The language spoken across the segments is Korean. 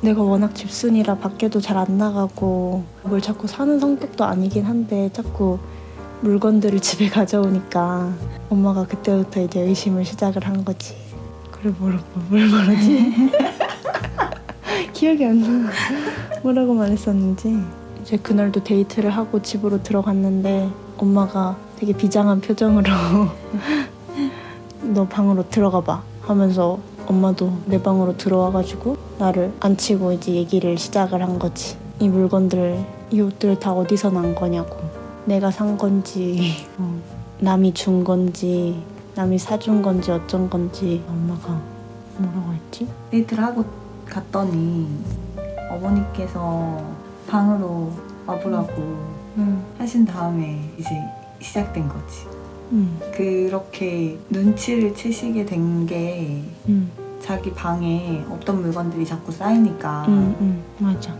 내가 워낙 집순이라 밖에도 잘 안 나가고 뭘 자꾸 사는 성격도 아니긴 한데 자꾸 물건들을 집에 가져오니까 엄마가 그때부터 이제 의심을 시작을 한 거지. 그래 뭘 말하지? 기억이 안 나. 뭐라고 말했었는지. 이제 그날도 데이트를 하고 집으로 들어갔는데 엄마가 되게 비장한 표정으로 너 방으로 들어가 봐 하면서 엄마도 내 방으로 들어와가지고 나를 앉히고 이제 얘기를 시작을 한 거지. 이 물건들, 이 옷들 다 어디서 난 거냐고. 내가 산 건지 남이 준 건지 남이 사준 건지 어쩐 건지. 엄마가 뭐라고 했지? 데이트를 하고 갔더니 어머니께서 방으로 와보라고 하신 다음에 이제 시작된 거지. 그렇게 눈치를 채시게 된 게 자기 방에 없던 물건들이 자꾸 쌓이니까 맞아.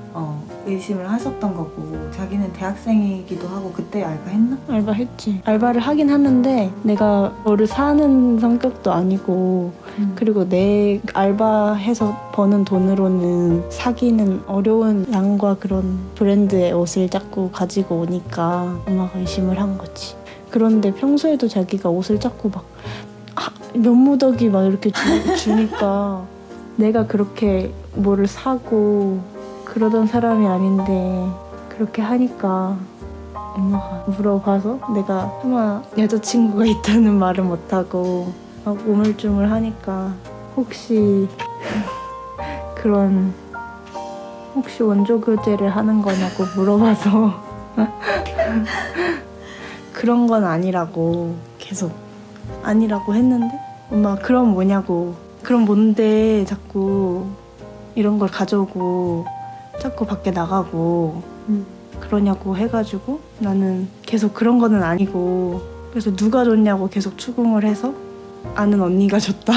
의심을 하셨던 거고. 자기는 대학생이기도 하고. 그때 알바했나? 알바했지. 알바를 하긴 하는데 내가 뭐를 사는 성격도 아니고 그리고 내 알바해서 버는 돈으로는 사기는 어려운 양과 그런 브랜드의 옷을 자꾸 가지고 오니까 엄마가 의심을 한 거지. 그런데 평소에도 자기가 옷을 자꾸 막 면무더기 막 이렇게 주니까 내가 그렇게 뭐를 사고 그러던 사람이 아닌데 그렇게 하니까 엄마가 물어봐서 내가 설마 여자친구가 있다는 말을 못하고 막 우물쭈물 하니까 혹시 원조 교제를 하는 거냐고 물어봐서 그런 건 아니라고 계속 아니라고 했는데 엄마가 그럼 뭐냐고. 그럼 뭔데 자꾸 이런 걸 가져오고 자꾸 밖에 나가고 그러냐고 해가지고 나는 계속 그런 거는 아니고. 그래서 누가 줬냐고 계속 추궁을 해서 아는 언니가 줬다.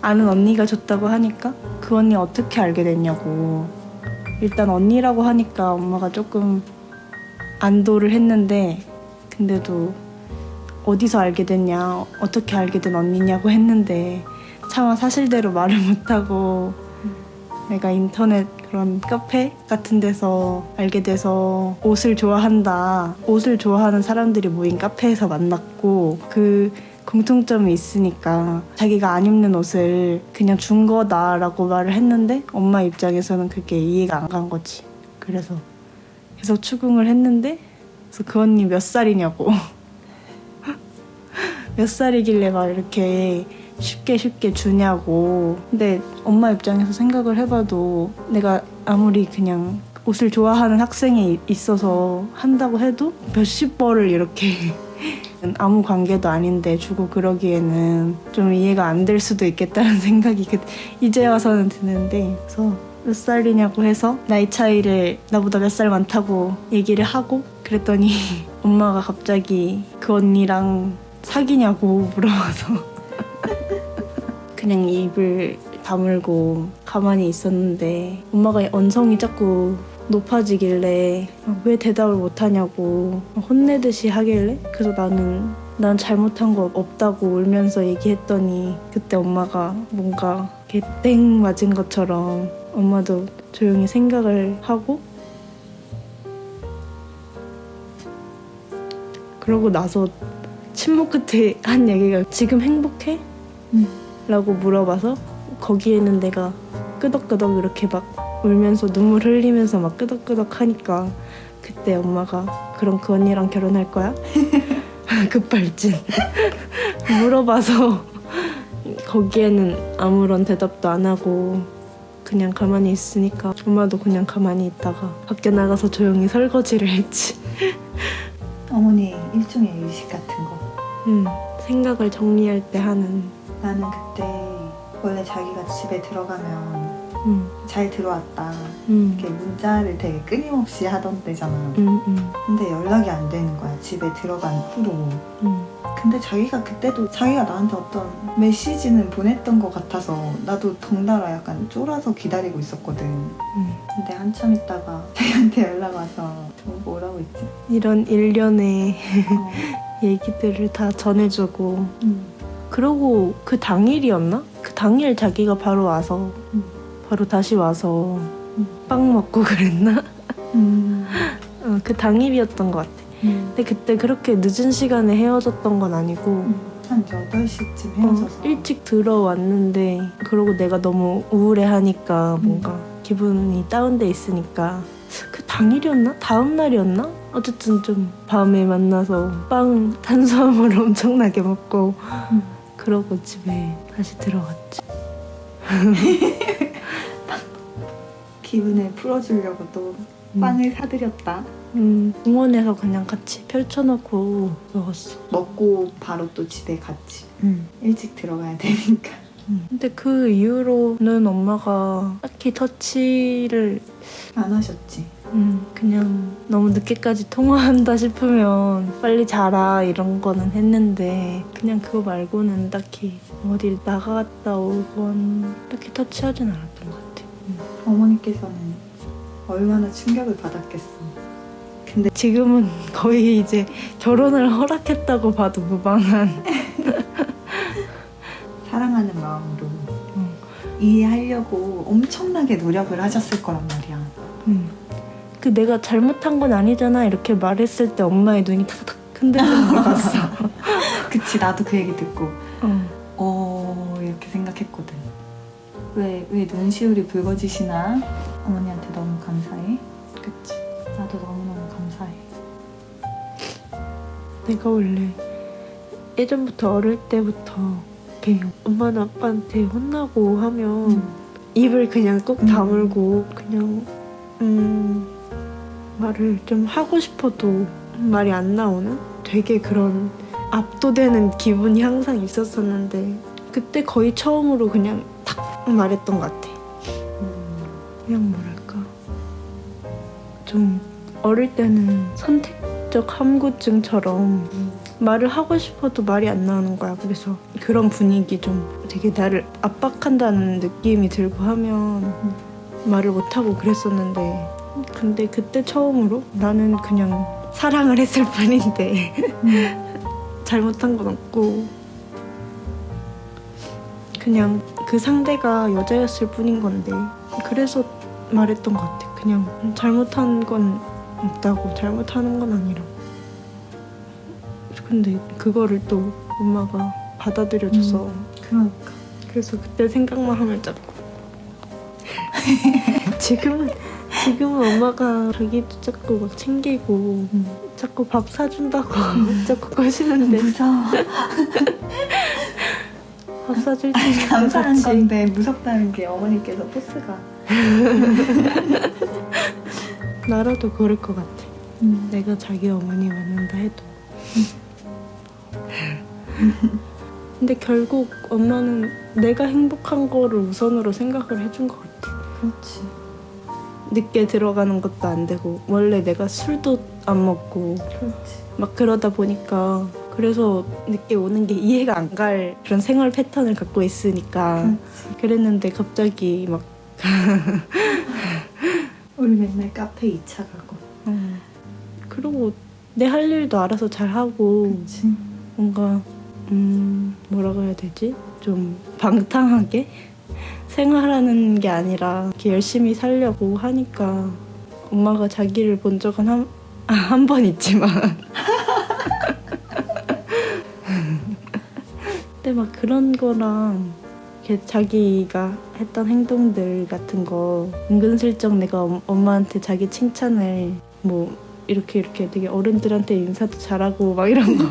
아는 언니가 줬다고 하니까 그 언니 어떻게 알게 됐냐고. 일단 언니라고 하니까 엄마가 조금 안도를 했는데 근데도 어디서 알게 됐냐, 어떻게 알게 된 언니냐고 했는데 차마 사실대로 말을 못하고 내가 인터넷 그런 카페 같은 데서 알게 돼서 옷을 좋아한다, 옷을 좋아하는 사람들이 모인 카페에서 만났고 그 공통점이 있으니까 자기가 안 입는 옷을 그냥 준 거다라고 말을 했는데 엄마 입장에서는 그게 이해가 안 간 거지. 그래서 계속 추궁을 했는데 그래서 그 언니 몇 살이냐고 몇 살이길래 막 이렇게 쉽게 주냐고. 근데 엄마 입장에서 생각을 해봐도 내가 아무리 그냥 옷을 좋아하는 학생이 있어서 한다고 해도 몇십 벌을 이렇게 아무 관계도 아닌데 주고 그러기에는 좀 이해가 안 될 수도 있겠다는 생각이 이제 와서는 드는데, 그래서 몇 살이냐고 해서 나이 차이를 나보다 몇 살 많다고 얘기를 하고 그랬더니 엄마가 갑자기 그 언니랑 사귀냐고 물어봐서 그냥 입을 다물고 가만히 있었는데 엄마가 언성이 자꾸 높아지길래 왜 대답을 못하냐고 혼내듯이 하길래 그래서 난 잘못한 거 없다고 울면서 얘기했더니 그때 엄마가 뭔가 이렇게 땡 맞은 것처럼 엄마도 조용히 생각을 하고 그러고 나서 침묵 끝에 한 얘기가 지금 행복해? 라고 물어봐서 거기에는 내가 끄덕끄덕 이렇게 막 울면서 눈물 흘리면서 막 끄덕끄덕 하니까 그때 엄마가 그럼 그 언니랑 결혼할 거야? 급발진 물어봐서 거기에는 아무런 대답도 안 하고 그냥 가만히 있으니까 엄마도 그냥 가만히 있다가 밖에 나가서 조용히 설거지를 했지. 어머니 일종의 의식 같은 거. 생각을 정리할 때 하는. 나는 그때 원래 자기가 집에 들어가면 잘 들어왔다 이렇게 문자를 되게 끊임없이 하던 때잖아. 근데 연락이 안 되는 거야, 집에 들어간 후로. 근데 자기가 그때도 자기가 나한테 어떤 메시지는 보냈던 것 같아서 나도 덩달아 약간 쫄아서 기다리고 있었거든. 근데 한참 있다가 자기한테 연락 와서 뭐라고 했지? 이런 일련의 얘기들을 다 전해주고 그러고 그 당일이었나? 그 당일 자기가 바로 와서 바로 다시 와서 빵 먹고 그랬나? 그 당일이었던 것 같아. 근데 그때 그렇게 늦은 시간에 헤어졌던 건 아니고 한 8시쯤 헤어져서 일찍 들어왔는데 그러고 내가 너무 우울해하니까 뭔가 기분이 다운돼 있으니까 그 당일이었나? 다음 날이었나? 어쨌든 좀 밤에 만나서 빵 탄수화물 엄청나게 먹고 그러고 집에 다시 들어갔지. 기분을 풀어주려고 또 빵을 사드렸다. 공원에서 그냥 같이 펼쳐놓고 먹었어. 먹고 바로 또 집에 갔지. 일찍 들어가야 되니까. 근데 그 이후로는 엄마가 딱히 터치를 안 하셨지. 그냥 너무 늦게까지 통화한다 싶으면 빨리 자라 이런 거는 했는데 그냥 그거 말고는 딱히 어딜 나갔다 오건 딱히 터치하진 않았던 것 같아. 어머니께서는 얼마나 충격을 받았겠어. 근데 지금은 거의 이제 결혼을 허락했다고 봐도 무방한 사랑하는 마음으로 이해하려고 엄청나게 노력을 하셨을 거란 말이야. 그 내가 잘못한 건 아니잖아 이렇게 말했을 때 엄마의 눈이 탁탁 흔들리는 걸 봤어. 그치, 나도 그 얘기 듣고 이렇게 생각했거든. 왜 눈시울이 붉어지시나? 어머니한테 너무 감사해. 그치. 나도 너무너무 감사해. 내가 원래 예전부터 어릴 때부터 이렇게 엄마나 아빠한테 혼나고 하면 입을 그냥 꼭 다물고 그냥 말을 좀 하고 싶어도 말이 안 나오는 되게 그런 압도되는 기분이 항상 있었었는데 그때 거의 처음으로 그냥 탁 말했던 것 같아. 그냥 뭐랄까 좀 어릴 때는 선택적 함구증처럼 말을 하고 싶어도 말이 안 나오는 거야. 그래서 그런 분위기 좀 되게 나를 압박한다는 느낌이 들고 하면 말을 못하고 그랬었는데 근데 그때 처음으로 나는 그냥 사랑을 했을 뿐인데 잘못한 건 없고 그냥 그 상대가 여자였을 뿐인 건데 그래서 말했던 것 같아. 그냥 잘못한 건 없다고 잘못하는 건 아니라고. 근데 그거를 또 엄마가 받아들여줘서 그러니까. 그래서 그때 생각만 하면 자꾸 지금은 엄마가 자기도 자꾸 막 챙기고 자꾸 밥 사준다고 자꾸 거시는데 무서워. 밥 사줄 테니까 감사한 같이 건데 무섭다는 게 어머니께서 포스가. 나라도 그럴 것 같아. 내가 자기 어머니 만난다 해도. 근데 결국 엄마는 내가 행복한 거를 우선으로 생각을 해준 것 같아. 그렇지. 늦게 들어가는 것도 안 되고 원래 내가 술도 안 먹고 그렇지. 막 그러다 보니까 그래서 늦게 오는 게 이해가 안 갈 그런 생활 패턴을 갖고 있으니까 그랬는데 갑자기 막 우리 맨날 카페 2차 가고. 그리고 내 할 일도 알아서 잘 하고 그치. 뭔가 뭐라고 해야 되지? 좀 방탕하게 생활하는 게 아니라 이렇게 열심히 살려고 하니까 엄마가 자기를 본 적은 한 번 있지만 근데 막 그런 거랑 이렇게 자기가 했던 행동들 같은 거 은근슬쩍 내가 엄마한테 자기 칭찬을 뭐 이렇게 되게 어른들한테 인사도 잘하고 막 이런 거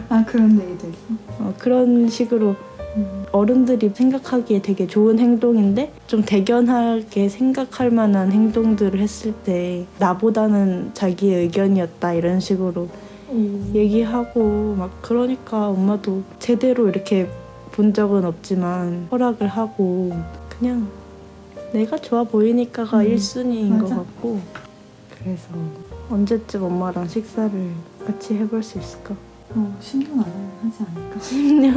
아, 그런 얘기도 있어? 그런 식으로 어른들이 생각하기에 되게 좋은 행동인데 좀 대견하게 생각할 만한 행동들을 했을 때 나보다는 자기의 의견이었다 이런 식으로 얘기하고 막 그러니까 엄마도 제대로 이렇게 본 적은 없지만 허락을 하고 그냥 내가 좋아 보이니까가 1순위인 맞아. 것 같고 그래서 언제쯤 엄마랑 식사를 같이 해볼 수 있을까? 10년 안에 하지 않을까? 10년?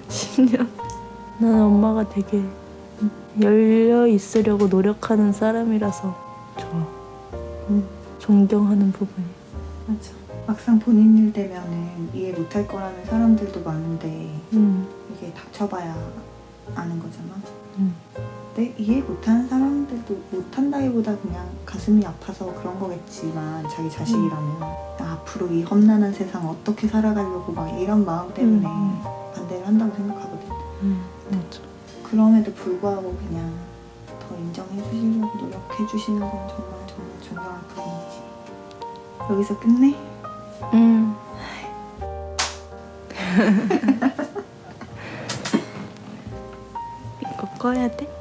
10년? 나는 엄마가 되게 열려 있으려고 노력하는 사람이라서 좋아. 존경하는 부분이. 맞아. 막상 본인 일 되면은 이해 못할 거라는 사람들도 많은데 이게 닥쳐봐야 아는 거잖아. 근데 이해 못하는 사람들도 못한다기보다 그냥 가슴이 아파서 그런 거겠지만 자기 자식이라면 앞으로 이 험난한 세상 어떻게 살아가려고 막 이런 마음 때문에 반대를 한다고 생각하거든. 맞아. 그럼에도 불구하고 그냥 더 인정해 주시려고 노력해 주시는 건 정말 정말 존경할 뿐이지. 여기서 끝내? 이거 꺼야 돼?